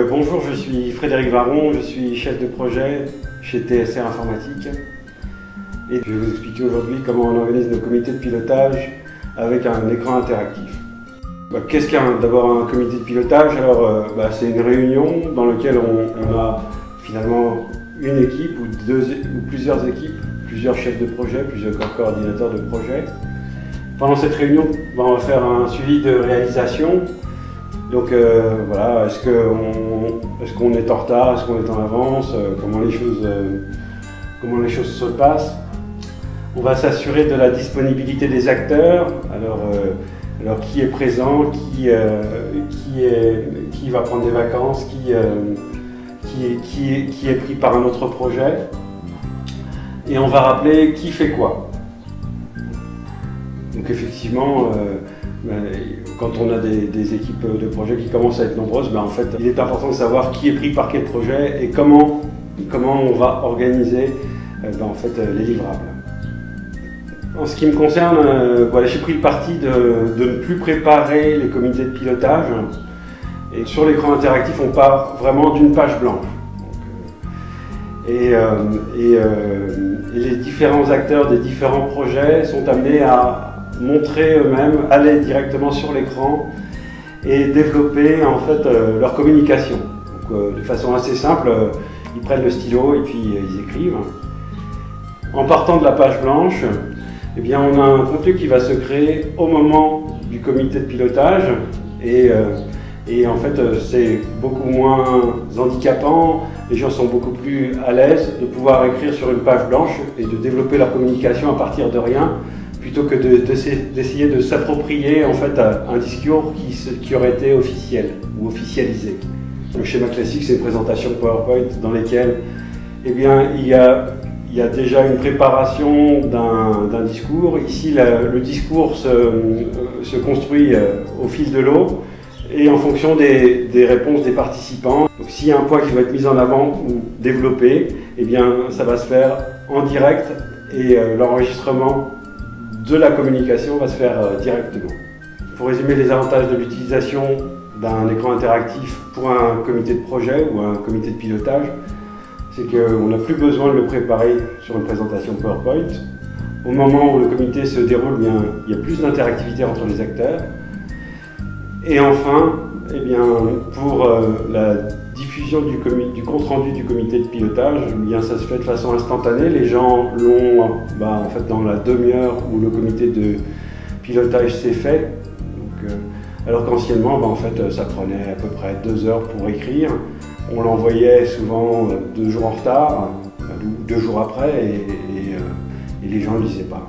Bonjour, je suis Frédéric Varron, je suis chef de projet chez TSR Informatique et je vais vous expliquer aujourd'hui comment on organise nos comités de pilotage avec un écran interactif. Qu'est-ce qu'un d'abord un comité de pilotage? C'est une réunion dans laquelle on a finalement une équipe ou plusieurs équipes, plusieurs chefs de projet, plusieurs coordinateurs de projet. Pendant cette réunion, on va faire un suivi de réalisation. Donc voilà, est-ce qu'on est en retard, est-ce qu'on est en avance, comment les choses se passent. On va s'assurer de la disponibilité des acteurs, alors qui est présent, qui va prendre des vacances, qui est pris par un autre projet. Et on va rappeler qui fait quoi. Donc effectivement, quand on a des équipes de projet qui commencent à être nombreuses, en fait, il est important de savoir qui est pris par quel projet et comment on va organiser les livrables. En ce qui me concerne, j'ai pris le parti de ne plus préparer les comités de pilotage. Et sur l'écran interactif, on part vraiment d'une page blanche. Et les différents acteurs des différents projets sont amenés à montrer eux-mêmes, aller directement sur l'écran et développer en fait leur communication. Donc, de façon assez simple, ils prennent le stylo et puis ils écrivent. En partant de la page blanche, on a un contenu qui va se créer au moment du comité de pilotage et en fait c'est beaucoup moins handicapant, les gens sont beaucoup plus à l'aise de pouvoir écrire sur une page blanche et de développer leur communication à partir de rien, plutôt que d'essayer de s'approprier en fait un discours qui aurait été officiel ou officialisé. Le schéma classique, c'est une présentation PowerPoint dans laquelle il y a déjà une préparation d'un discours. Ici, le discours se construit au fil de l'eau et en fonction des réponses des participants. Donc s'il y a un point qui va être mis en avant ou développé, ça va se faire en direct et l'enregistrement de la communication va se faire directement. Pour résumer les avantages de l'utilisation d'un écran interactif pour un comité de projet ou un comité de pilotage, c'est qu'on n'a plus besoin de le préparer sur une présentation PowerPoint. Au moment où le comité se déroule, il y a plus d'interactivité entre les acteurs. Et enfin, pour la diffusion du compte-rendu du comité de pilotage, ça se fait de façon instantanée. Les gens l'ont dans la demi-heure où le comité de pilotage s'est fait. Donc, alors qu'anciennement, ça prenait à peu près 2 heures pour écrire. On l'envoyait souvent 2 jours en retard, ou 2 jours après, et les gens ne lisaient pas.